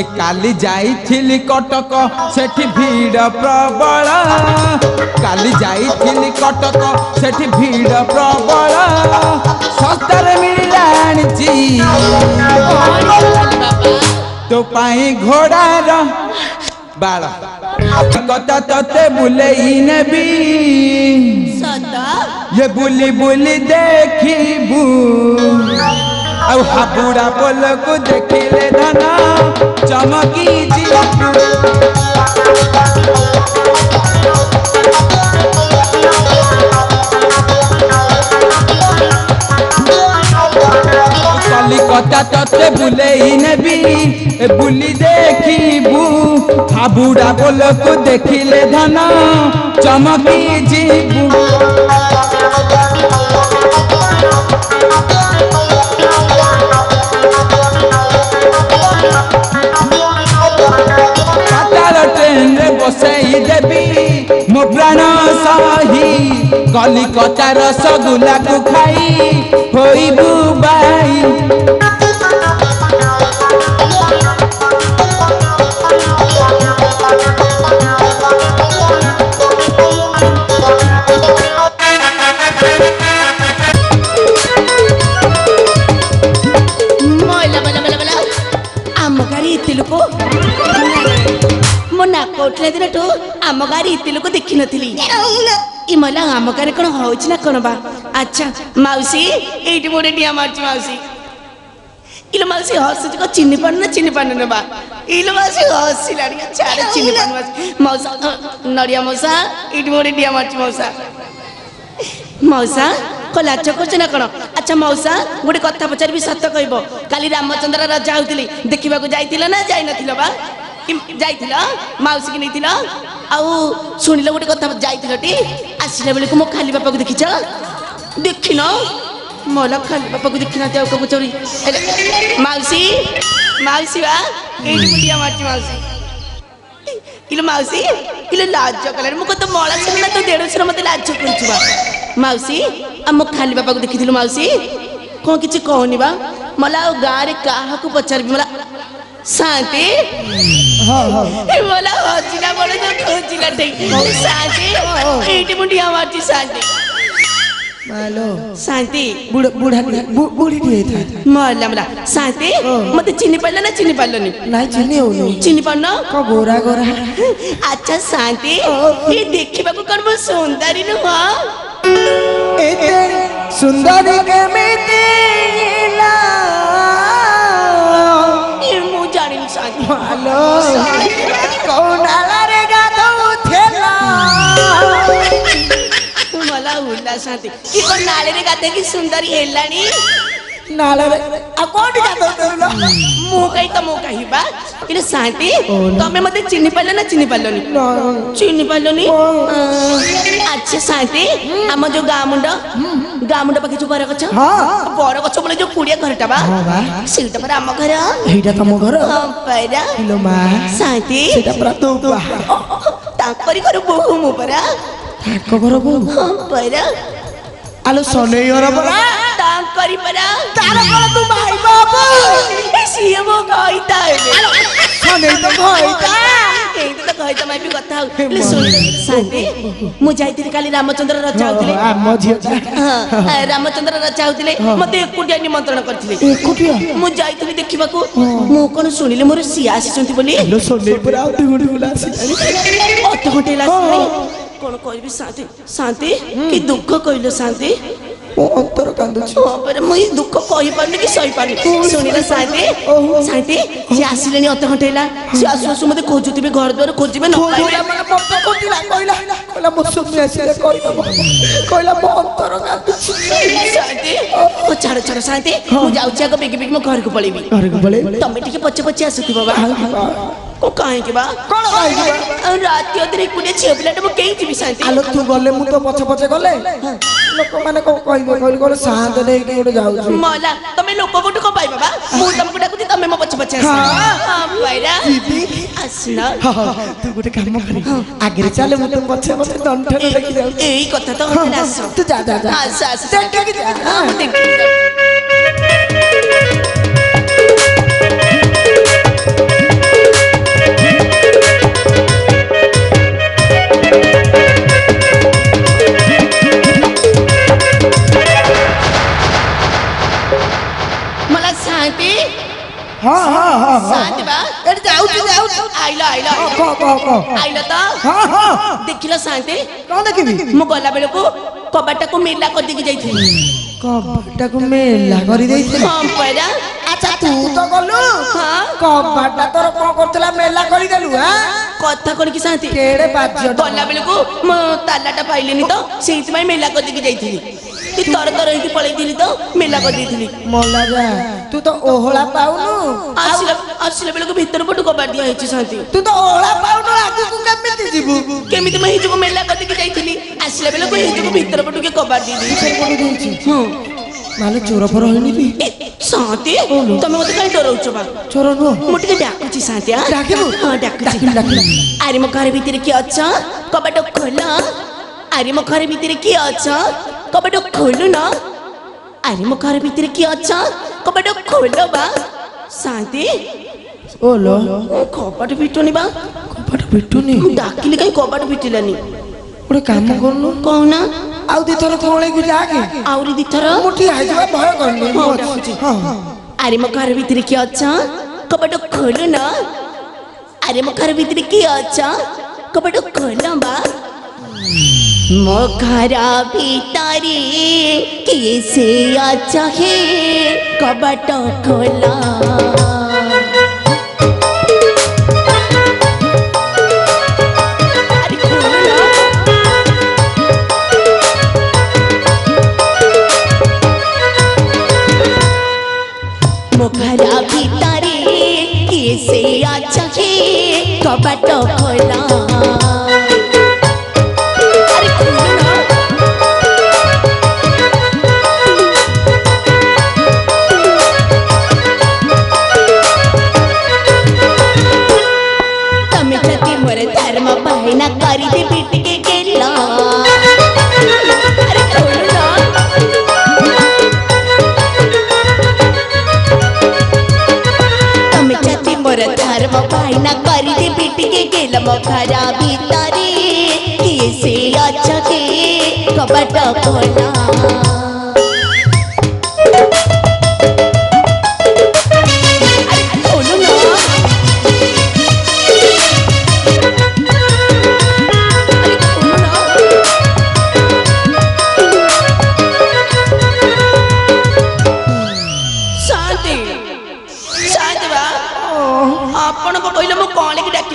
ये काली जाइथिली कटक सेठी भीड़ प्रबल काली जाइथिली कटक सेठी भीड़ प्रबल सस्तार मिलाणिची तो पाई घोड़ार बाल कता तते बुलेई नेबी ये बुली बुली देखिबू आउ हाबुड़ा बोल को देखिले धन चमकी कलिकता तते बुलेई नेबी बुली देखिबू हाबुड़ा बोल को देखिले धन चमकी जीबू बसई देवी मो प्राण सही कलिकता रसगुल्ला को खाई होइबू बाई उठले दिन आम गाड़ी इतने लोग देखी नी इमला आम गाड़ी कौन हो कौन बा अच्छा मौसी ये मोटे डिया मार्ची मौसी इलो मौसी हस चिन्ह पान बा इलो मौसी हसी लाड़ी छाड़े चिन्ह पान मौसा नड़िया मौसा ये मोटे डिया मार्ची मौसा मौसा को लाच कर कौन अच्छा मौसा गोटे कथा पचारि सत कह काली रामचंद्र राजा होती देखा जाइल ना जाई न बा जाइथिल मौसी की नहीं आउ शुणिल गोटे कथा जाइथिल टी आसला बेले को मो खाली बापा को देखिछ देखिन मोला खाली बापा को देखिना ते को चोरी मौसी मौसी बा एडी बुढ़िया मारची मौसी इलो मौसी इलो लाज कले मो को तो मोला छना तो देड़सर मते लाज करछुबा मौसी आ मो खाली बापा को देखिथिलु मौसी को किछ कहनी बा मला गां रे काहा को पचारबी मला शांति हाँ हाँ मला हजिला बड़े जो खोजिला ठीक शांति एटी मुंडिया मारती शांति मालो शांति बुढ़ा बुढ़ी था मला मला शांति मते चिन्ह पाइला ना चिन्ह पाइलनी नहीं चिन्ह होनी चिन्ह पाउन को गोरा गोरा अच्छा शांति ये देखिबा को करबो सुंदरी न हो एते सुंदरी के मितिला मालो कौन आलारे गातो थेला मला उल्ला शांति कि कोन नाले रे गाते की सुंदरी हेलानी नाले रे आ कोन गातो तेला मु कहि बा इले शांति तमे मते चिन्ह पाइल ना चिन्ह पाइलनी चिन्ह पाइलनी अच्छा शांति हम जो गामुंड पाखे जो बर गछ बर गछ बोले जो कुड़िया घरटा बा सेटा पर हम घर एटा तम घर पैरा किलो मा शांति सेटा पर तो ताकरी कर बहु मु परा ताको घर बहु पैरा आलो सने घर परा ताकरी परा तार घर तू भाई बाबू सीए मो गईता आलो सने तो गईता तो कहता मैं भी कथा ले सुन शांति मु जाइतिली काली रामचंद्र रचा होतिले मो झियो हां रामचंद्र रचा होतिले मते एकुटिया निमंत्रण करथिले एकुटिया मु जाइतिली देखिबाको मु कोन सुनिले मोर सिया आसीचंती बोली लो सोने पर आउती गुडी बुला आसी अत घंटे लासी कोन कहबी शांति शांति कि दुख कइलो शांति ओ अंतर कांदुछ पर मुई दुख कहि पारनी कि सही पारनी सुनिला शांति शांति जे आसिलेनी अत घंटेला से आसु मते खोजुतिबे घर द्वार खोजिबे न पाइबे मन पप्प कोतिला कहला मो सुमी आसीले कहला मो अंतर कांदुछ शांति ओ छाड़ शांति मु जाउछि आगो बेगी बेगी मो घर को पळेबी तमे टिके पछे पछे आसुति बाबा को काहे के बा कोन काहे के बा रात अदरे कुने छियो पिलाटा मो केही जिबी शांति आलो तू गले मु तो पछे पछे गले लोक माने को कहले शांत नै के उडे जाउ मला तमे लोक गोटु को पाइ बाबा मु तमको डाकुती तमे मो पछे पछे आस हां पाइरा दीदी आसना तू गोटे काम कर आगे चले मु तो पछे पछे दंठन रखि जाउ एई कथा तो होते आस तू जा जा जा आस आस देख के जा हां देख आइला आइला आइला तो हाँ हाँ देखिल शांति कौन देखिबी मु गला बेले को कबाटा को मेला कर देके जाइथि कबाटा को मेला करी देइछे हम पैरा अच्छा तू तो गलु हां कबाटा तोर कोन करतला मेला करी देलु हां कथा कोन की शांति केड़े बाज्य गला बेले को म तालाटा पाइलेनी तो सेहित में मेला कर देके जाइथि ती तर तर होई पळैथिली तो मेला कर देइथिली मोला जा तू तो ओहळा पाउनु आसिला बेले को भीतर पटु कबाट दिया हेछि शांति तू तो ओहळा पाउनु आगु को केमिति जीवु केमिति मैं हिजो मेला कर देके जाइथिली आसिला बेले को हिजो को भीतर पटु के कबाट दी भीतर पटु देइछि हां माले चोर पर होइनी बी शांति तमे मते काई डरौछ बा चोर नु मोटे डाकुची शांति डाकिबु हां डाकुची अरे मो घर भीतर के अच्छा कबाट खोला अरे मो घर भीतर के अच्छा कबाट खोलु ना अरे मो घर भीतर के अच्छा कबाट खोलो बा शांति ओलो कबाट फिटोनी बा कबाट पिटुनी डाकिले काई कबाट फिटिलानी ओरे काम करनु कहना आउ दी थोर कोळे गु जाके आउरी दिथर मुठी आइजवा भय करनु हां अरे मो घर भीतर के अच्छा कबाट खोलु ना अरे मो घर भीतर के अच्छा कबाट खोलो बा मो घर भीतरी कैसे अच्छा है कबाट खोला अरे खोला मो घर भीतरी कैसे अच्छा है कबाट खोला ना करी दे पीट के गेला अरे खोलो ना तमे छती मोर धर्म भाई ना करी दे पीट के गेला मो खरा भीतरी कैसे अच्छा के कबाट खोला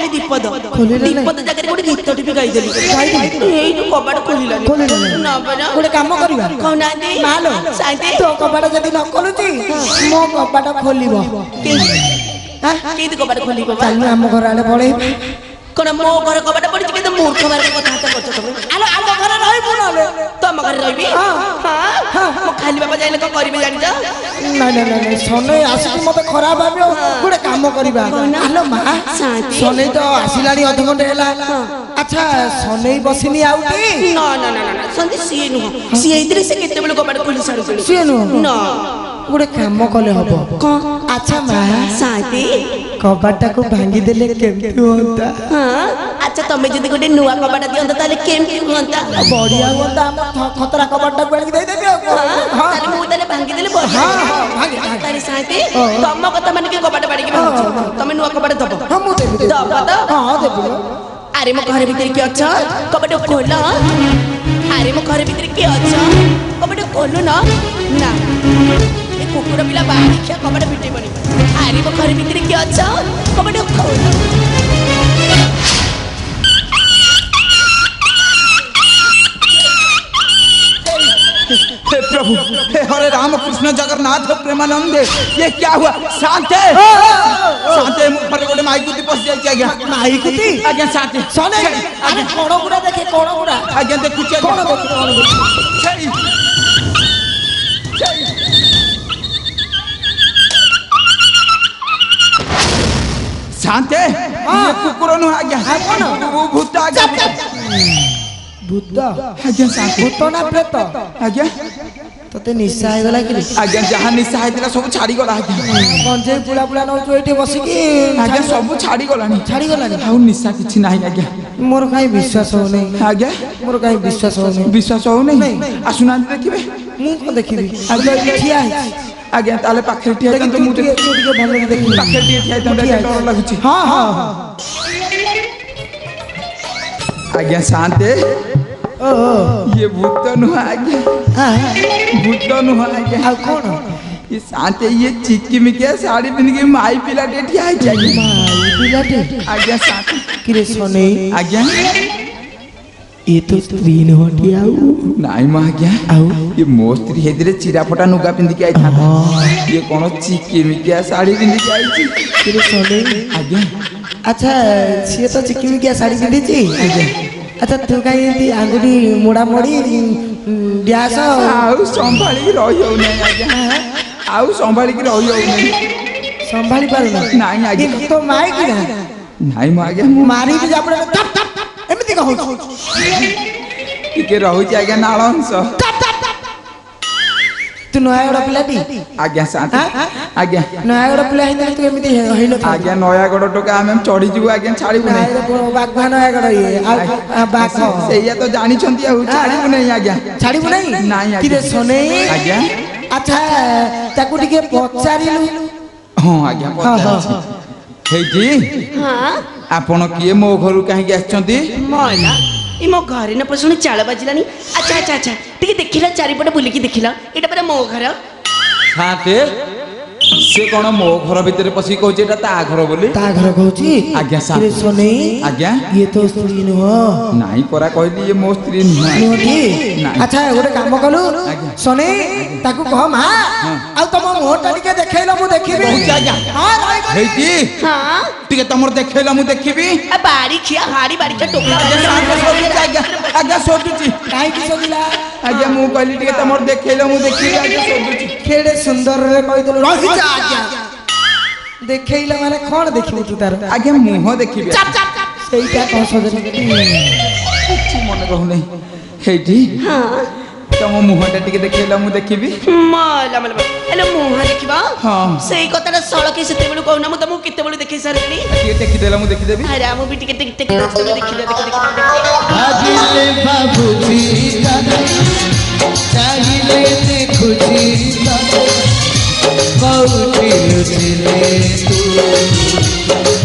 दीपद जगह गोटे गीत टी गाई देली कबाड़ खोलिला ना बना गोटे काम करिबा कहना दे मालो शांति तो कबाड़ जदी न खोलुची मो कबाड़ खोलिबो के कबाड़ खोलिबो चल हम घर आले पळे कोन मो घर कबाड़ पड़ी के मूर्ख बार कथा करछ तमे आलो हम घर रही बुनाले तम घर रहिबी हां मो खाली बाबा जाइले को करबे जानि जा ना ना ना सोने आसी मते खराब भाबियो गोटे काम करिबा आलो मा सोने तो आसिलानी अध घंटे हैला अच्छा सोने बसिनी आउटी ना ना ना ना संदे सी नु सी इधर से केते बेले कबाड़ खोली सारू सी नु ना गोटे काम कले हबो अच्छा मा शांति कबाटा को भांगी देले केमती होता हां अच्छा तमे जदी गोटे नुवा कबाटा दियंत ताले केमती होंता बढ़िया होता हम खतरा कबाटा भांगी दे देबे हां ताले मु ताले भांगी देले बढ़िया हां भांगी ताले शांति तम कथा माने के कबाटा बाड़ी के तमे नुवा कबाटा दबो हम मु देबे दबो त हां देबे अरे मो घर भीतर के अच्छा कबाटा खोला अरे मो घर भीतर के अच्छा कबाटा खोलो ना ना ए कुकुर पिला बाड़ी के कबाटा पिटे बनी अरे मो घर भीतर के अच्छा कबाटा खोलो हे प्रभु हे हरे राम कृष्ण जगन्नाथ प्रेमानंद ये क्या हुआ शांति शांति मुखर गोटे माइक कुती पस जाई आज्ञा माइक कुती आज्ञा शांति सोने अरे कोण गुडा देखे कोण गुडा आज्ञा देखुचे कोण देखे शांति ये कुकुर नु आज्ञा कोन भूत आज्ञा भूत आज्ञा शांति भूत ना प्रेत आज्ञा तते निशा हे गला कि आज्ञा जहां निशा हेतिला सब छाड़ी गला आज्ञा गंजे पुला पुला न जो एठी बसी कि आज्ञा सब छाड़ी गलानी हाउ निशा किछि नाही आज्ञा मोर काई विश्वास हो नहीं आज्ञा मोर काई विश्वास हो नहीं विश्वास हो नहीं आसुना देखिबे मु को देखिबी आज्ञा ठिया आज्ञा ताले पाखे ठिया देखि तो तू मुझे ଟିକେ ଭଲରେ ଦେଖି पाखे ठिया तो डर लागुची हाँ हाँ आज्ञा शांते ओ ये भूत नुहा आज्ञा हाँ भूत नुहा आज्ञा ଆଉ କଣ ये शांते ये चिक्की मिकिया साड़ी पिन के माई पिला ठिया है चाहिए ମାଇ ପିଲାଟେ आज्ञा शांते କିରେ ସନେଇ आज्ञा ଏ ତ ସ୍ତ୍ରୀ ନୁହଁଟି ଆଉ नाई मां आज्ञा ଆଉ ये मो स्त्री हेदिरे चिराफटा नुगा पिंदी के आई था ये कौन चिक्की मिकिया साड़ी पिंदी के आई थी କିରେ ସନେଇ आज्ञा ଆଚ୍ଛା ସିଏ ତ ଚିକିମିକିଆ ଶାଢ଼ୀ ପିନ୍ଧିଛି ଆଚ୍ଛା ତୁ କାହିଁ ଏମିତି ଆଙ୍ଗୁଠି ମୋଡ଼ା ମୋଡ଼ି ଡ୍ୟାସ आउ संभाली रही हो नहीं आज्ञा आउ संभाली की रही हो नहीं ସମ୍ଭାଳି ପାରୁନ ନାଇଁ ଆଜ୍ଞା। ତୋ ମାଇ କି ନା ନାଇଁ ମୁଁ ଆଜ୍ଞା ମାରିକି ଯାପଡ଼େ ଟପ୍ ଟପ୍ ଏମିତି କହୁଛୁ ଟିକେ ରହୁଛି ଆଜ୍ଞା ନାଳ ଅଂଶ ତୁ ନୟାଗଡ଼ ପିଲାଟି ଆଜ୍ଞା ସାଥି ଆଜ୍ଞା ନୟାଗଡ଼ ପିଲା ହେଇଥିଲେ ତୁ ଏମିତି ହେଇନଥାନ୍ତୁ ଆଜ୍ଞା ନୟାଗଡ଼ ଟୋକା ଆମେ ଚଢିଯିବୁ ଆଜ୍ଞା ଛାଡ଼ିବୁ ନାହିଁ ବାଘ ନୟାଗଡ଼ ଇଏ ଆଉ ବାଘ ସେଇଆ ତ ଜାଣିଛନ୍ତି ଆଉ ଛାଡ଼ିବୁ ନାହିଁ ଆଜ୍ଞା ଛାଡ଼ିବୁ ନାହିଁ ନାଇଁ କିରେ ଆଜ୍ଞା ସନେଇ ଆଜ୍ଞା ଆଚ୍ଛା ତାକୁ ଟିକେ ପଚାରିଲୁ ହଁ ଆଜ୍ଞା ପଚାରୁଛି ହେଇଟି ହଁ ଆପଣ କିଏ ମୋ ଘରୁ କାହିଁକି ଆସିଛନ୍ତି ମଲା ଏ ମୋ ଘରେ ନା ପଶୁଣି ଚାଳ ବାଜିଲାନି ଆଚ୍ଛା ଆଚ୍ଛା ଆଚ୍ଛା ଟିକେ ଦେଖିଲ ଚାରିପଟେ ବୁଲିକି ଦେଖିଲ ଏଇଟା ପରା ମୋ ଘର ସାଥେ ସେ କଣ ମୋ ଘର ଭିତରେ ପଶିକି କହୁଛି ଏଟା ତା ଘର ବୋଲି ତା ଘର କହୁଛି ଆଜ୍ଞା କିରେ ସନେଇ ଆଜ୍ଞା ଇଏ ତ ସ୍ତ୍ରୀ ନୁହଁ ନାଇଁ ପରା କହିଲି ଇଏ ମୋ ସ୍ତ୍ରୀ ନୁହଁ ନୁହଁଟି ନାଇଁ। ଆଚ୍ଛା ଗୋଟେ କାମ କଲୁ ଆଜ୍ଞା। ସନେଇ ତାକୁ କହ ମା ଆଉ ତମ ମୁହଁଟା ଟିକେ ଦେଖେଇଲ ମୁଁ ଦେଖିବି କହୁଛି ଆଜ୍ଞା। ହଁ ରହିବ। ହେଇଟି ହଁ ଟିକେ ତମର ଦେଖେଇଲ ମୁଁ ଦେଖିବି ଆ ବାଡ଼ି ଖିଆ ହାଡ଼ି ବାଡ଼ି ଖିଆ ଟୋକା ଆଜ୍ଞା ସାଥେ ଶୋଧୁଛି ଆଜ୍ଞା ଆଜ୍ଞା ଶୋଧୁଛି କାହିଁକି ଶୋଧିଲା ଆଜ୍ଞା ମୁଁ କହିଲି ଟିକେ ତମର ଦେଖେଇଲ ମୁଁ ଦେଖିବି ଆଜ୍ଞା ଶୋଧୁଛି କେଡ଼େ ସୁନ୍ଦରରେ କହିଦେଲୁ ରହିଯା ଆଜ୍ଞା ଦେଖେଇଲ ମାନେ କଣ ଦେଖିବୁ ତୁ ତାର ଆଜ୍ଞା ମୁହଁ ଦେଖିବି ସେଇଟା କଣ ସଜନ କିଛି ମନେ ରହୁନାହିଁ ହେଇଟି ହଁ ତମ ମୁହଁଟା ଟିକେ ଦେଖେଇଲ ମୁଁ ଦେଖିବି ମଲା ମଲା ହେଲେ ମୁହଁ ଦେଖିବ ହଁ। ସେଇ କଥାଟା ସଳକି ସେତେବେଳୁ କହୁନ ମୁଁ ତମକୁ କେତେବେଳୁ ଦେଖେଇ ସାରିଲିଣି ଟିକେ ଟେକିଦେଲ ମୁଁ ଦେଖିଦେବି ଆରେ ମୁଁ ବି ଟିକେ ଟିକେ ଟିକେ ଦେଖିଲ ଭାବିଲେ ଭାବୁଛି ଚାହିଁଲେ ଦେଖୁଛି କହୁଛି ଲୁଚିଲେ ତୁ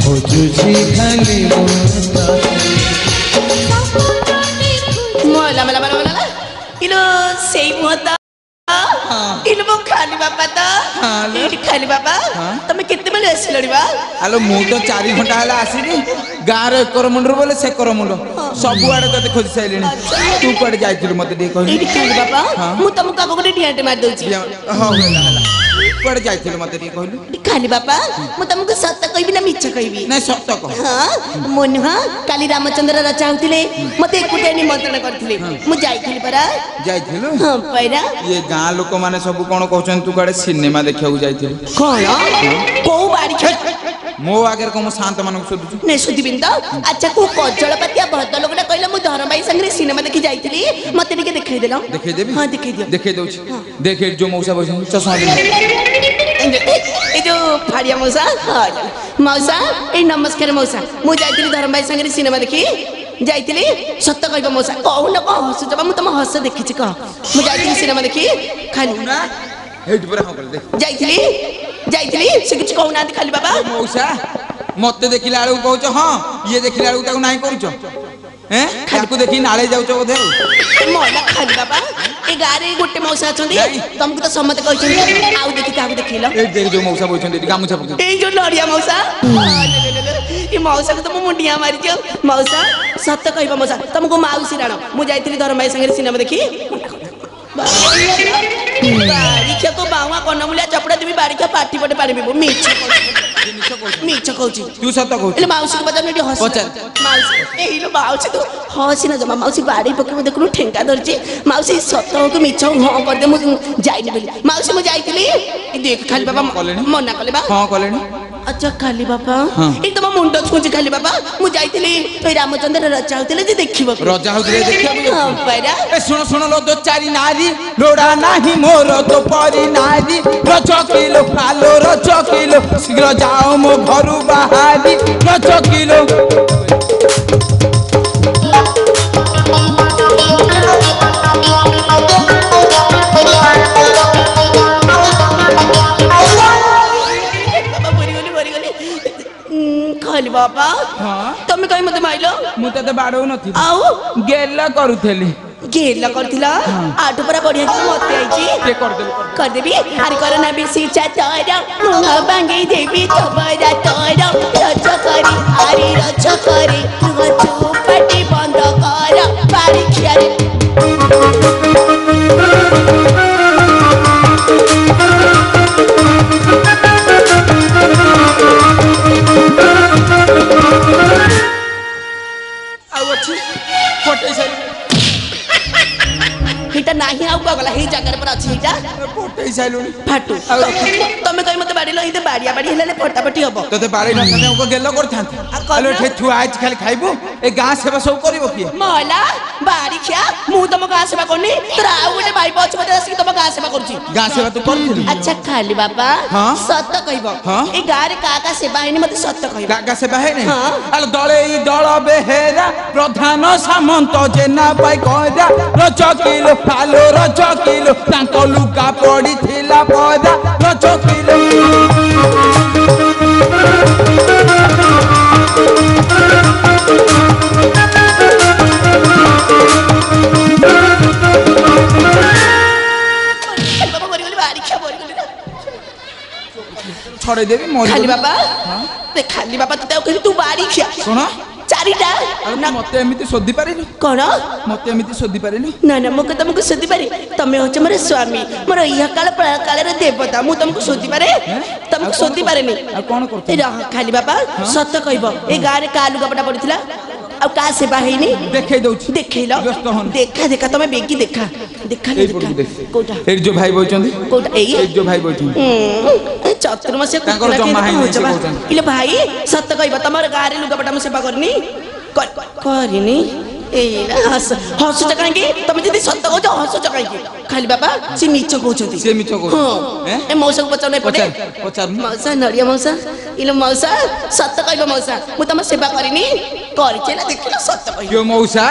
ଖୋଜୁଛି ଖାଲି ମଲା ମଲା ମଲା ମଲା ଇଲୋ ସେଇ ମୁହଁ ତ ଇଲୋ ମୋ ଖାଲି ବାପା ତ ଏଇଠି ଖାଲି ବାପା ତମେ କେତେବେଳେ ଆସିଲଣି ବା ଆଲୋ ମୁଁ ତ 4 ଘଣ୍ଟା ହେଲା ଆସିଲି ଗାଁର ଏକର ମୁଣ୍ଡରୁ ବୋଲେ ସେକର ମୁଣ୍ଡ ସବୁଆଡେ ତତେ ଖୋଜି ସାଇଲିଣି ତୁ କୁଆଡେ ଯାଇଥିଲୁ ମତେ ଟିକେ କହିଲୁ ଏଇଠି ଖାଲି ବାପା ମୁଁ ତମକୁ ଆଗ ଗୋଟେ ଡିଆଟେ ମାରି ଦଉଛି ହଉ ହେଲା ହେଲା କୁଆଡେ ଯାଇଥିଲୁ ମତେ ଟିକେ କହିଲୁ ଖାଲି ବାପା ମୁଁ ତମକୁ ସତ କହିବି ନା ମିଛ କହିବି ନାଇଁ ସତ କହ ହଁ ମୁଁ ନୁହଁ କାଲି ରାମଚନ୍ଦ୍ର ରଚା ହଉଥିଲେ ମତେ ଏକୁଟିଆ ନିମନ୍ତ୍ରଣ କରିଥିଲେ ମୁଁ ଯାଇଥିଲି ପରା ଯାଇଥିଲୁ ହଁ ପରା ଇଏ ଗାଁ ଲୋକମାନେ ସବୁ କଣ କହୁଛନ୍ତି ତୁ କୁଆଡେ ସିନେମା ଦେଖିବାକୁ ଯାଇଥିଲୁ କଣ କୋଉ ବାଡି ମୋ ଆଗରେ କଣ ଶାନ୍ତ ମାନଙ୍କୁ ଶୋଧୁଛୁ ନେ ସୁଧିବିନି ତ ଆଚ୍ଛା କୋଉ କଜଳପାତିଆ ଭଦ୍ର ଲୋକଟା କହିଲା ମୁଁ ଧରମଭାଇ ସାଙ୍ଗରେ ସିନେମା ଦେଖି ଯାଇଥିଲି ମତେ ଟିକେ ଦେଖେଇଦେଲ ଦେଖେଇଦେବି ହଁ ଦେଖେଇଦିଅ ଦେଖେଇ ଦଉଛି ଦେଖେ ଯୋଉ ମଉସା ବସିଛନ୍ତି ଚଷମା ପିନ୍ଧି এই যে ফাড়িয়া মৌসা মৌসা এই নমস্কার মৌসা মু যাইଥିଲି ধরম ভাই সাଙ୍ଗরে সিনেমা দেখি যাইଥିଲି সত্য কইব মৌসা কହୁନ କଣ ହସୁଛ ବା ମୁଁ ତମ ହସ ଦେଖିଛି କହ ମୁଁ ଯାଇଥିଲି ସିନେମା ଦେଖି ଖାଲି ହେଇଟି ପରା ହଁ କଲେ ଯାଇଥିଲି ସେ କିଛି କହୁନାହାନ୍ତି ଖାଲି ବାବା ମଉସା ମତେ ଦେଖିଲା ବେଳକୁ କହୁଛ ହଁ ଇଏ ଦେଖିଲା ବେଳକୁ ତାକୁ ନାହିଁ କରୁଛ ଖାଲିକୁ ଦେଖି ନାଳେ ଯାଉଛ ବୋଧେ ମଲା ଖାଲି ବାବା ଏ ଗାଁରେ ଗୋଟେ ମଉସା ଅଛନ୍ତି ତମକୁ ତ ସମସ୍ତେ କହିଛନ୍ତି ଆଉ ଦେଖି କାହାକୁ ଦେଖେଇଲ ଏଇ ଦେଖ ଯୋଉ ମଉସା ବଇଛନ୍ତି ଏଠି ଗାମୁଛା ପକେଇ এই যে লড়িয়া মৌসা এই মৌসাকে তো মু ডিয়া মারিছি মৌসা সত্য কইবা মৌসা তোমাকে মাউসী রাণ মু যাইଥିଲି ধরম ভাই সাଙ୍ଗরে সিনেমা দেখি বাড়িখিয়া তো বাউয়া কর্ণমূলিয়া চপড়া তুমি বাড়িখিয়া পাটি পটে পানি পিব মিছ কହୁছি ତୁ ସତ କହୁଛୁ এলে মাউসীকে পচার এটি হস মাউসী এইলো মাউসী তো হসি না জমা মাউসী বাড়ি পকেব দেখুন ঠেঙ্কা ধরছি মাউসী সত্য হোক মিছ হোক হ্যাঁ করে মু যাইনি বলি মাউসী মু যাইଥିଲି দেখ খালি বাবা মনা কলে বা ହଁ କଲେଣି আচ্ছা খালি বাবা এই তোমার মুন্ড ছুঁচি খালি বাবা মু যাইଥିଲି ওই রামচন্দ্র রচা হউଥିଲେ যে দেখিবা ରଜା ହଉଥିଲେ ଦେଖିବାକୁ ହଁ ପରା ଏ ଶୁଣ ଶୁଣ ଲୋ ଦୋ ଚାରି ନାରୀ ଲୋଡ଼ା ନାହିଁ ମୋର ତ ପରି ନାରୀ ରଜ କିଲୋ ଫାଲୋ ରଜ କିଲୋ ଶୀଘ୍ର ଯାଅ ମୋ ଘରୁ ବାହାରି ରଜ କିଲୋ ଖାଲି ବାପା हाँ ତମେ କାଇଁ ମତେ ମାଇଲ ମୁଁ ତତେ ବାଡଉ ନଥିଲି ଆଉ ଗେଲ କରୁଥିଲି ଗେଲ କରିଥିଲ ଆଠୁ ପରା ବଢିଆ କି ମତେ ଆଇଛି କେ କରିଦେବି କରିଦେବି ଆରେ କର ନା ବେଶୀ ଚାତର ମୁହ ଭାଙ୍ଗି ଦେବି ତବରା ତର ରଜ କରି ଆରେ ରଜ କରି ତୁହ ଚୁପାଟି ବନ୍ଦ କର ବାଡ଼ି ଖିଆରେ ଆଉ ଅଛି ଫଟେଇ ସାରି ଏଇଟା ନାହିଁ ଆଉ କୁଆ ଗଲା ଏଇ ଜାଗାରେ ପରା ଅଛି ଏଇଟା ଫଟେଇ ସାରିଲୁଣି ଫାଟୁ ଆଉ ତମେ କହି ମତେ ବାଡ଼ିଲ ଏଇଟା ବାଡ଼ିଆ ବାଡ଼ି ହେଲେ ଫଟାଫଟି ହବ ତତେ ବାଡେଇ ନଥାନ୍ତେ ଆମକୁ ଗେଲ କରିଥାନ୍ତେ ଆଲୋ ଏଠି ଥୁଆ ହେଇଛି ଖାଲି ଖାଇବୁ ଏ ଗାଁ ସେବା ସବୁ କରିବ କିଏ ମହଲା ବାଡ଼ି ଖିଆ ମୁଁ ତମ ଗାଁ ସେବା କରୁନି ତୋର ଆଉ ଗୋଟେ ଭାଇ ଅଛି ମତେ ଆସିକି ତମ ଗାଁ ସେବା କରୁଛି ଗାଁ ସେବା ତୁ କରୁଥିଲୁ ଆଚ୍ଛା ଖାଲି ବାପା ହଁ? ସତ କହିବ ହଁ? ଏ ଗାଁରେ କାହା ସେବା ହେଇନି ମତେ ସତ କହିବ ଗାଁ ସେବା ହେଇନି ହଁ। ଆଲୋ ଦଳେ ଏଇ ଦଳ ବେହେରା ପ୍ରଧାନ ସାମନ୍ତ ଜେନା ପାଇ କହିରା ରଜ କିଲୋ ଆଲୋ ରଜ କିଲୋ ତାଙ୍କ ଲୁଗା ପଡିଥିଲା ପରା ରଜ କିଲୋ ବାବା ମରିଗଲି ବାଡ଼ି ଖିଆ ମରିଗଲି ନା। ଛଡେଇ ଦେବି ମରି ଖାଲି ବାବା ଦେ ଖାଲି ବାବା ତତେ ଆଉ କହିଲି ତୁ ବାଡ଼ି ଖିଆ ଶୁଣ ଚାରିଟା ଆଲୋ ତୁ ମତେ ଏମିତି ଶୋଧି ପାରିଲୁ କଣ ମତେ ଏମିତି ଶୋଧି ପାରିଲୁ ନା ନା ମୁଁ ତମକୁ ଶୋଧି ପାରେ ତମେ ହଉଛ ମୋର ସ୍ୱାମୀ ମୋର ଇହ କାଳ କାଳର ଦେବତା ମୁଁ ତମକୁ ଶୋଧି ପାରେ ତମକୁ ଶୋଧି ପାରେନି ଆଉ କଣ କରୁଛୁ ଖାଲି ବାପା ସତ କହିବ ଏ ଗାଁରେ କା ଲୁଗାପଟା ପଡିଥିଲା ଆଉ କା ସେବା ହେଇନି ଦେଖେଇ ଦଉଛି ଦେଖେଇଲ ବ୍ୟସ୍ତ ହନି। ଦେଖା ଦେଖା ତମେ ବେଗି ଦେଖା ଦେଖା ଏଇ ପଟକୁ ଦେଖ କୋଉଟା ଏଇଠି ଯୋଉ ଭାଇ ବଇଛନ୍ତି କୋଉଟା ଏଇ ଏଇଠି ଯୋଉ ଭାଇ ବଇଛନ୍ତି ଚତୁର୍ମାସ ତାଙ୍କର ଜମା ହେଇନି ସେ କହୁଛନ୍ତି। ଇଲେ ଭାଇ ସତ କହିବ ତମର ଗାଁରେ ଲୁଗାପଟା ମୁଁ ସେବା କରିନି କରିନି ଏଇଟା ହସୁଛ କାହିଁକି ତମେ ଯଦି ସତ କହୁଛ ହସୁଛ କାହିଁକି ଖାଲି ବାବା ସେ ମିଛ କହୁଛନ୍ତି ସେ ମିଛ କହୁଛନ୍ତି। ହଁ ଏଁ? ଏ ମଉସାକୁ ପଚାରୁନ ଏପଟେ ପଚାରୁନୁ। ମଉସା ନଡ଼ିଆ ମଉସା ଇଲୋ ମଉସା ସତ କହିବ ମଉସା ମୁଁ ତମ ସେବା କରିନି କରିଛି ନା ଦେଖିଲ ସତ କହିବ କିଏ ମଉସା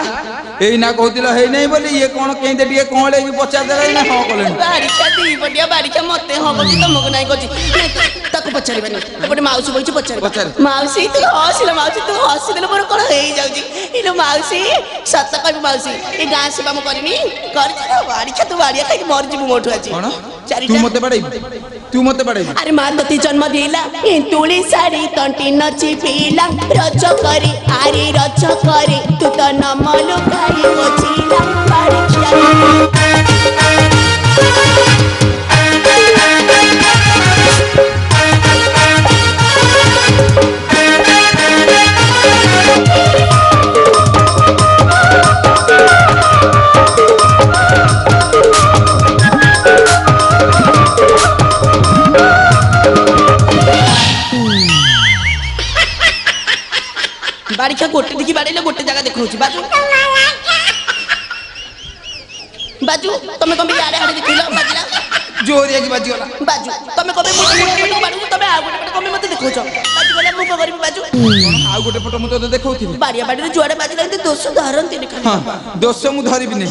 ଏଇ ନା କହୁଥିଲ ହେଇ ନାହିଁ ବୋଲି ଇଏ କଣ କେମିତି ଟିକେ କଣ ହେଇକି ପଚାରିଦେଲା ନା ହଁ କଲେଣି ବାରିକା ଦି ପଟିଆ ବାରିକା ମତେ ହବ କି ତମକୁ ନାଇଁ କହୁଛି ତାକୁ ପଚାରିବାନି ଏପଟେ ମାଉସୀ ବଇଛି ପଚାରିବା ପଚାରେ। ମାଉସୀ ତୁ ହସିଲ ମାଉସୀ ତୁ ହସିଦେଲେ ମୋର କଣ ହେଇଯାଉଛି ଇଲୋ ମାଉସୀ ସତ କହିବି ମାଉସୀ ଏ ଗାଁ ସେବା ମୁଁ କରିନି କରିଛି ନା ବାରିକା ତୁ ବାଡ଼ିଆ ଖାଇକି ମରିଯିବୁ ମୋଠୁ ଆଜି କଣ ଚାରିଟା ତୁ ମତେ ବାଡେଇବୁ ତୁ ମତେ ବାଡେଇବୁ ଆରେ ମା ତତେ ଜନ୍ମ ଦେଲା ଏ ତୁଳି ଶାଢ଼ୀ ତଣ୍ଟି ନଚି ପିଲା ରଜ କରି ଆରେ ରଜ କରି ତୁ ତ ନମଲୁ ଖାଇ ବଚିଲା ବାଡ଼ି ଖିଆ बारिका गोटे दिखी बाड़े गोटे जगह देखा बाजू बाजू तुम कम आड़े आड़े देख बाजिला जोरिया की बाजीगला बाजू तुम कम बाजू तुम आ गोटे कम मत देखो बाजीगला मु करी बाजू आ गोटे फोटो मु तो देखौथिली बाड़िया बाड़ी जुआड़े बाजिला दोष धरती खाली हां दोष मु धरिबि नै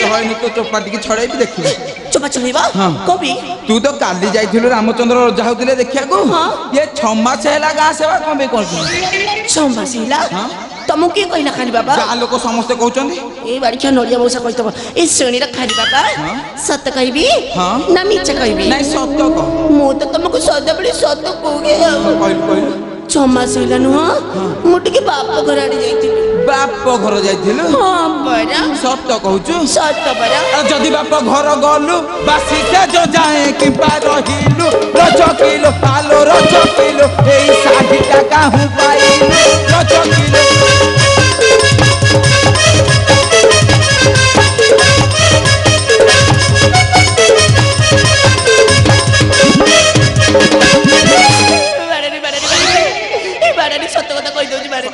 होयनि तो चोपाटी की छड़ाइबि देखिबि चोपा छड़ाइबा कभी तू तो काली जाइथिलु रामचंद्र जाउतिले देखिया को ये 6 मास हैला गा सेवा कम बे करछु 6 मास हैला तुम किए कहला खाली बाबा गाँ लोक समस्ते कहउचंदी ए बाड़िया नड़िया मौसा कहतब ए श्रेणी खाली बाबा सत कहबी ना मिछ कहबी नहीं सत कह मु तो तुमको सदाबेले सत कहगे कहलु कहलु 6 मास हैला नुह मु टिके बाप घर आड़ी जाइतिली बाप घर जाइथिलु हां बरा सत कहउचु सत बरा जदि बाप घर गलु बासी के जो जाए कि रहिलु रज किलो आलो रज किलो एई 60 टाका हूं पाइलु रज किलो सत कथा कहि दउची बारे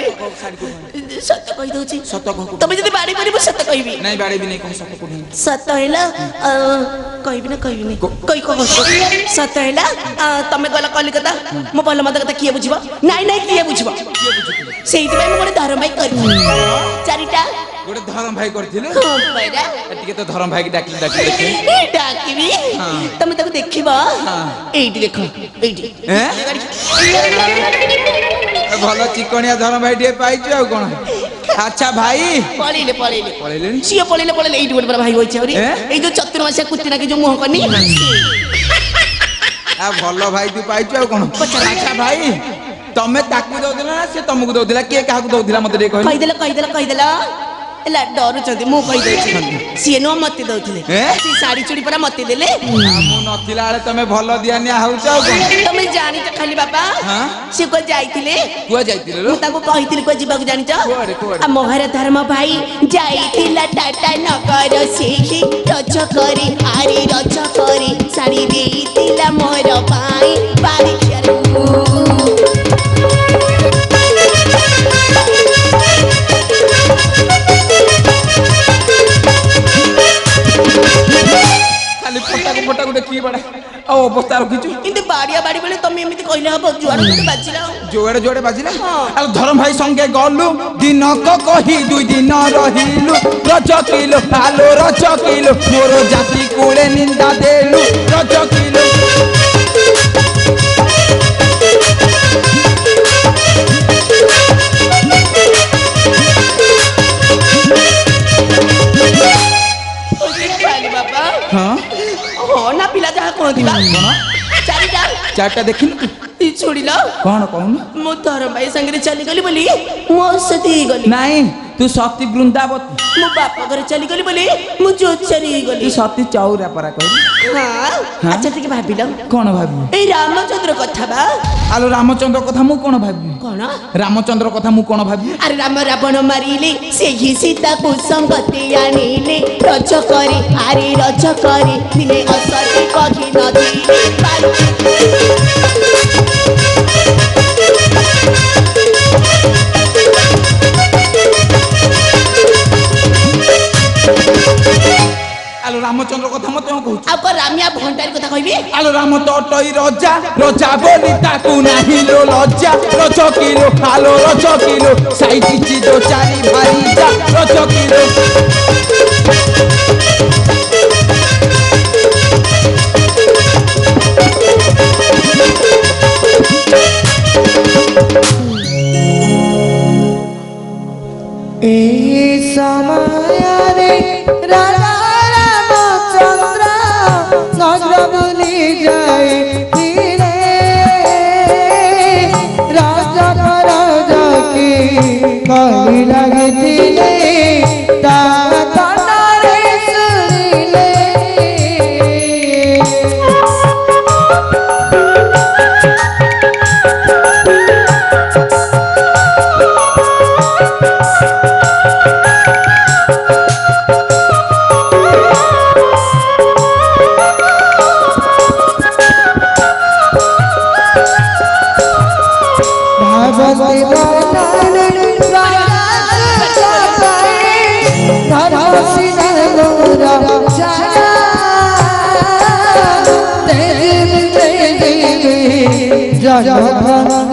सत कहि दउची सत कह तमे जदी बाड़ी परिबो सत कहबी नहीं बाड़ी भी नहीं कह सत को सत हैला कहबी ना कहबी नहीं कहि कह सत हैला तमे गला कलिकता मो पहला मत कथा किए बुझिबो नाही नाही किए बुझिबो सेहिति भाई मो धर्म भाई करि चारिटा गोटे धर्म भाई करथिलु हां बरा एटिके तो धर्म भाई की डाकी डाकी देखि डाकिबी तमे ताको देखिबो एइटी देखो एइटी हैं ଭଲ ଚିକଣିଆ ଧର ଭାଇ ଟିକେ ପାଇଛୁ ଆଉ କଣ। ଆଚ୍ଛା ଭାଇ ପଳେଇଲେ ପଳେଇଲେଣି ସିଏ ପଳେଇଲେ ଏଇଠି ଗୋଟେ ଭାଇ ହୋଇଛି ଆହୁରି ଏଇ ଯୋଉ ଚତୁର୍ମାସିଆ କୁର୍ତ୍ତି ନାକି ଯୋଉ ମୁହଁ କନି ଆଉ ଭଲ ଭାଇ ତୁ ପାଇଛୁ ଆଉ କଣ। ଆଚ୍ଛା ଭାଇ ତମେ ତାକୁ ଦଉଥିଲ ନା ସେ ତମକୁ ଦଉଥିଲା କିଏ କାହାକୁ ଦଉଥିଲା ମତେ ଟିକେ କହିଦେଲ ହେଲା ଡରୁଛନ୍ତି ମୁଁ କହିଦେଇଛି ସିଏ ନୁହଁ ମତେ ଦଉଥିଲେ ସେ ଶାଢୀ ଚୁଡ଼ି ପରା ମତେ ଦେଲେ ମୁଁ ନଥିଲା ବେଳେ ତମେ ଭଲ ଦିଆ ନିଆ ହଉଛ ଆଉ କଣ। ତମେ ଜାଣିଛ ଖାଲି ବାପା ସେ କୁଆଡେ ଯାଇଥିଲେ ଯାଇଥିଲେ ମୁଁ ତାଙ୍କୁ କହିଥିଲି କୁଆଡେ ଯିବାକୁ ଜାଣିଛ ମହାର ଧର୍ମ ଭାଇ ଯାଇଥିଲା ଟାଟା ନଗର ସେହି ରଜ କରି ଆରି ରଜ କରି ଶାଢୀ ଦେଇଥିଲା ମୋର ପାଇଁ ବାରିକାରୁ ଖାଲି ଫଟାକୁ ଦେଖିକି ବଡା ଆଉ ଅବସ୍ଥା ରଖିଛୁ କିନ୍ତୁ ବାଡିଆ ବାଡି ବେଳେ ତମେ ଏମିତି କହିଲେ ହବ ଯୁଆଡେ ବାଜିଲା ଯୋଆଡେ ବାଜିଲା ଆଉ ଧରମ ଭାଇ ସଙ୍ଗେ ଗଲୁ ଦିନକ କହି 2 ଦିନ ରହିଲୁ ରଜ କିଲୋ ଆଲୋ ରଜ କିଲୋ ମୋର ଜାତି କୁଳେ ନିନ୍ଦା ଦେଲୁ ରଜ କିଲୋ ହଁ ନା ପିଲା ଯାହା କୁହନ୍ତି ଚାରିଟା ଦେଖିଲୁ ଛୁଡ଼ିଲ କଣ କହୁନୁ ମୁଁ ତୋର ଭାଇ ସାଙ୍ଗରେ ଚାଲିଗଲି ବୋଲି ମୁଁ ଅସତି ହେଇଗଲି ନାଇଁ ତୁ ସତୀ ବୃନ୍ଦାବତୀ ମୋ ବାପା ଘରେ ଚାଲିଗଲି ବୋଲି ମୁଁ ଚୋଚାରୀ ହେଇଗଲି ତୁ ସତୀ ଚଉରା ପରା କହିଲୁ ଆଚ୍ଛା ଟିକେ ଭାବିଲ କଣ ଭାବିବୁ ଏଇ ରାମଚନ୍ଦ୍ର କଥା ବା ଆଲୋ ରାମଚନ୍ଦ୍ର କଥା ମୁଁ କଣ ଭାବିବି କଣ ରାମଚନ୍ଦ୍ର କଥା ମୁଁ କଣ ଭାବିବି ଆରେ ରାମ ରାବଣ ମାରିଲେ ସେହି ସୀତାକୁ ସଙ୍ଗତି ଆଣିଲେ ରଜ କରି ଆରେ ରଜ କରି ଦିନେ ଅସତି କହି ନଥିଲେ আলো রামচন্দ্র কথা মতে কହୁଛୁ ଆଉ କଣ ରାମିଆ ଭଣ୍ଡାରୀ କଥା କହିବି আলো রাম তটই রজা রজা বলি তাকু নাহিলো লজ্জা রজ কিলো আলো রজ কিলো সাইটিছি দো চারি ভাই যা রজ কিলো এই সময়ে রাজা রামচন্দ্র নগ্ন বলি যায় রাজা রাজাকে কলি লাগিলে তা কানারে শুনিলে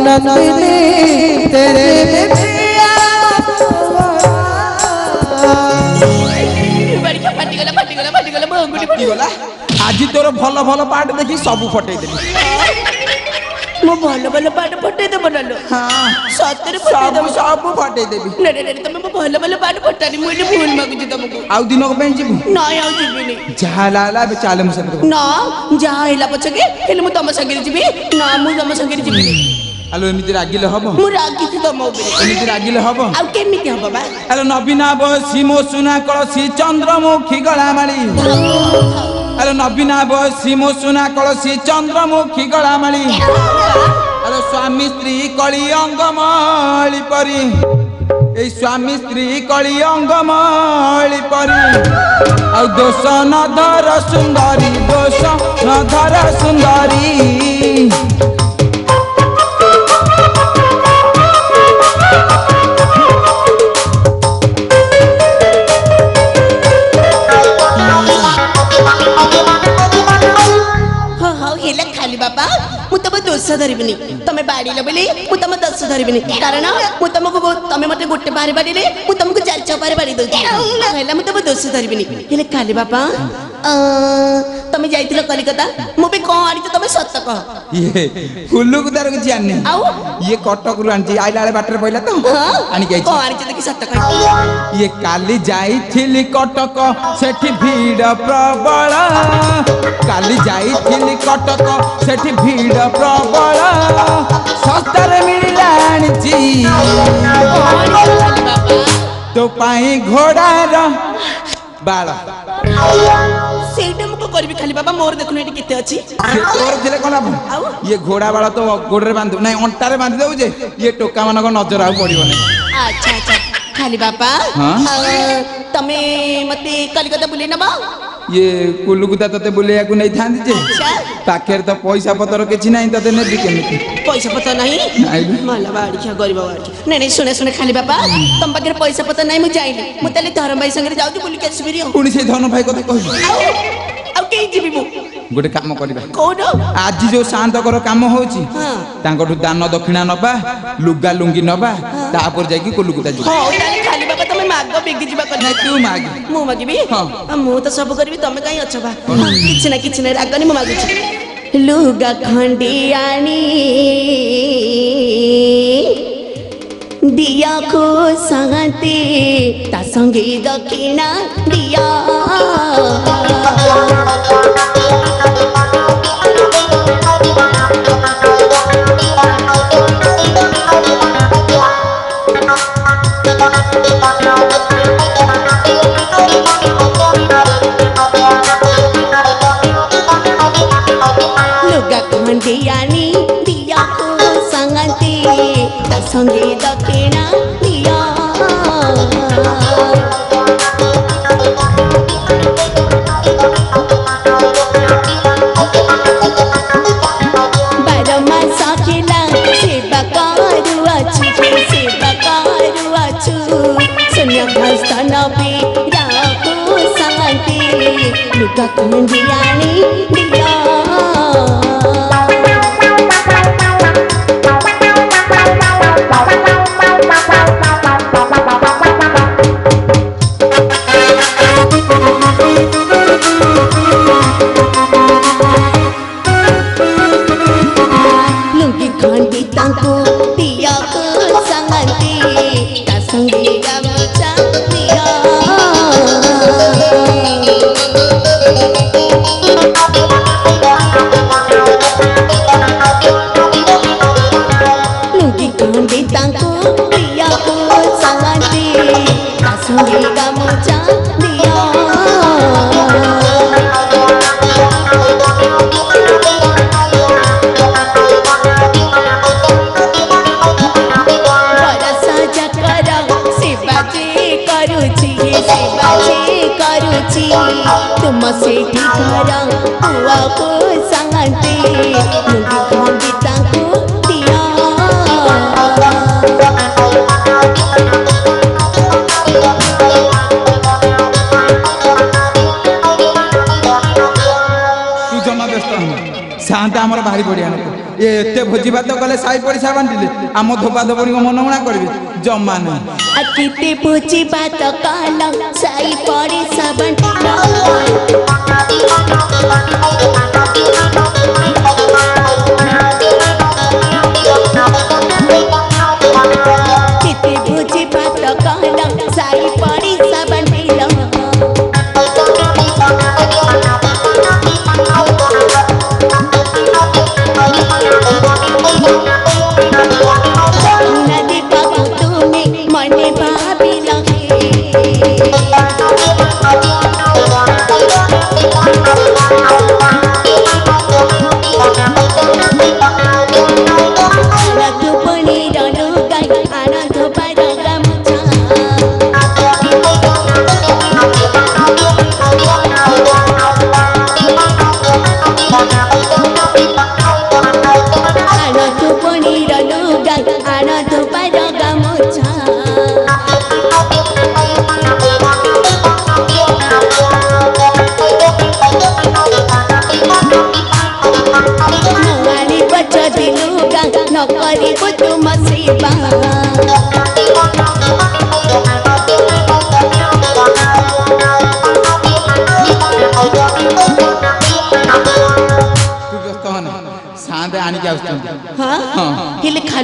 नंदिनी तेरे आज तोर भल भल पाठ देखी सब फटई देली मो भल भल पाठ फटई देबो नलो हां सତରେ सब फटई देबी रे तमे मो भल भल पाठ फटानी मु एले भूल मागुची तुमको आउ दिनक पे जीबू नाही आउ जीबिनी जहा लाला बे चाले मुसंग ना जहा हैला पछके हेले मु तम संगे जीबी ना मु तम संगे जीबिनी आलो एमिति रागिले हबो मु रागी थी तम ऊपर एमिति रागिले हबो आउ केमिति हबो बा आलो नबीना बसी मो सुना कळसी चंद्रमुखी गळामाळी आलो नबीना बसी मो सुना कळसी चंद्रमुखी गळामाळी आलो स्वामी स्त्री कଳି अंगमाळी परी ए स्वामी स्त्री कଳି अंगमाळी परी आ दोष न धर सुंदरी दोष न धर सुंदरी बाबा मु तम दोष धरबिनी तमे बाड़ीले बोली मु तम दोष धरबिनी कारण मु तमको तमे मते गोटे बारे बाड़ीले मु तमको चार चपारे बाड़ी दउची हैला मु तम दोष धरबिनी हेले खाली बाबा ତମେ ଯାଇଥିଲ କଲିକତା ମୁଁ ବି କଣ ଆଣିଛ ତମେ ସତ କହ ଇଏ କୁଲୁକୁ ତାର କିଛି ଜାଣିନି ଆଉ ଇଏ କଟକରୁ ଆଣିଛି ଆଇଲା ବେଳେ ବାଟରେ ପଇଲା ତ ଆଣିକି କଣ ଆଇଛି ଆଣିଛ ଦେଖି ସତ କହ ଇଏ କାଲି ଯାଇଥିଲି କଟକ ସେଠି ଭିଡ଼ ପ୍ରବଳ କାଲି ଯାଇଥିଲି କଟକ ସେଠି ଭିଡ଼ ପ୍ରବଳ ଶସ୍ତାରେ ମିଳିଲା ଆଣିଛି ତୋ ପାଇଁ ଘୋଡ଼ାର ବାଳ ସେଇଟା ମୁଁ କରିବି ଖାଲି ବାବା ମୋର ଦେଖୁନ ଏଠି କେତେ ଅଛି ତୋର ଥିଲେ କଣ ହବ ଇଏ ଘୋଡ଼ା ବାଳ ତ ଗୋଡ଼ରେ ବାନ୍ଧୁ ନାଇଁ ଅଣ୍ଟାରେ ବାନ୍ଧି ଦଉ ଯେ ଇଏ ଟୋକା ମାନଙ୍କ ନଜର ଆଉ ପଡ଼ିବନି ଆଚ୍ଛା ଆଚ୍ଛା ଖାଲି ବାପା ତମେ ମତେ କଲିକତା ବୁଲେଇ ନବ ଇଏ କୁଲୁକୁତା ତତେ ବୁଲେଇବାକୁ ନେଇଥାନ୍ତି ଯେ ପାଖରେ ତ ପଇସା ପତ୍ର କିଛି ନାହିଁ ତତେ ନେବି କେମିତି ପଇସା ପତ୍ର ନାହିଁ ଭଲ ବାଡ଼ିଖିଆ ଗରିବ ବାଡ଼ି ନାଇଁ ନାଇଁ ଶୁଣେ ଶୁଣେ ଖାଲି ବାପା ତମ ପାଖରେ ପଇସା ପତ୍ର ନାହିଁ ମୁଁ ଯାଇନି ମୁଁ ତାହେଲେ ଧରମ ଭାଇ ସାଙ୍ଗରେ ଯାଉଛି ବୁଲିକି ଆସିବି ପୁଣି ସେଇ ଧନ ଭାଇ କଥା କହିବି ଆଉ କେହି ଯିବି ମୁଁ ଗୋଟେ କାମ କରିବା କହୁନ ଆଜି ଯୋଉ ଶାନ୍ତକର କାମ ହଉଛି ତାଙ୍କଠୁ ଦାନ ଦକ୍ଷିଣା ନବା ଲୁଗା ଲୁଙ୍ଗି ନବା ତାପରେ ଯାଇକି କୁଲୁକୁତା ଯିବା ଖାଲି ବାପା ତମେ ମାଗ ବେଗି ଯିବା କଥା ତୁ ମାଗି ମୁଁ ମାଗିବି ମୁଁ ତ ସବୁ କରିବି ତମେ କାହିଁ ଅଛ ବା କିଛି ନା ରାଗନି ମୁଁ ମାଗୁଛି ଲୁଗା ଖଣ୍ଡି ଆଣି दिया को संगते ता संगे दक्षिणा दिया लुगा खंडियानी दिया को संगते ता संगे दक्षिणा दिया बारमा साकेला सेवा करू अछु सुनिया घस्तान पे राखो संगते लुगा खंडियानी दिया लुंगी खंडी तांको दिया को संगते ता संगे गमचा दिया लुंगी खंडी तांको दिया को संगते ता संगे गमचा दिया तुम सेठी घर पुआ को संगते लुंगी खंडी तांको दिया तू जमा व्यस्त शांत आमर भारी बढ़िया लोक ये एते भोजी भात कले साई पड़िसा बांटिले आम धोपा धोपड़ी मनगुणा करबे जमा नहीं अतिथि भोजी भात काला साई पड़िसा बांटिला भोजी भात काला साई पड़िसा बांटिला नदी बाबू तुम्हें मने भाबिला न करिबो तुम सेवा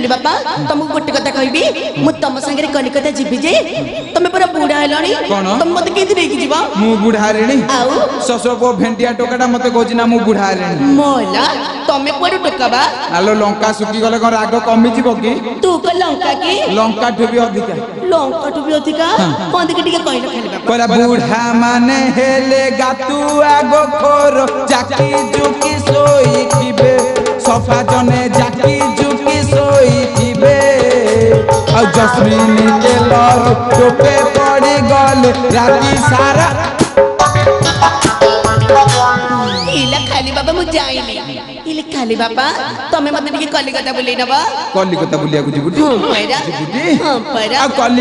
ଖାଲି ବାପା ତମକୁ ଗୋଟେ କଥା କହିବି ମୁଁ ତମ ସାଙ୍ଗରେ କଲିକତା ଯିବି ଯେ ତମେ ପୁରା ବୁଢା ହେଲଣି କଣ? ତମେ ମତେ କେମିତି ନେଇକି ଯିବ ମୁଁ ବୁଢା ହେଲିଣି ଆଉ ଶଶୁର ପୁଅ ଭେଣ୍ଡିଆ ଟୋକାଟା ମତେ କହୁଛି ନା ମୁଁ ବୁଢା ହେଲିଣି ମଲା ତମେ କୁଆଡୁ ଟୋକାବା ଆଲୋ ଲଙ୍କା ଶୁଖିଗଲେ କଣ ରାଗ କମିଯିବ କି ତୁ କ ଲଙ୍କା କି ଲଙ୍କାଠୁ ବି ଅଧିକା ଲଙ୍କାଠୁ ବି ଅଧିକା କଣ ଦେଖି ଟିକେ କହିଲ ଖାଲି ବାପା ପରା ବୁଢା ମାନେ ହେଲେ ଗାତୁଆ ଗୋଖର ଜାକି ଜୁକି ଶୋଇଥିବେ ସଫା ଜନେ ଜାକି ଜୁକି ଶୋଇଥିବେ ଆଉ ଜସ୍ମିନ ତେଲରୁ ଟୋପେ ପଡି ଗଲେ ରାତି ସାରା ଇଲା ଖାଲି ବାପା ମୁଁ ଯାଇନି ଇଲେ ଖାଲି ବାପା ତମେ ମତେ ଟିକେ କଲିକତା ବୁଲେଇ ନବ କଲିକତା ବୁଲିବାକୁ ଯିବୁ ହଁ ପରା ଯିବୁ ହଁ ପରା ଆଉ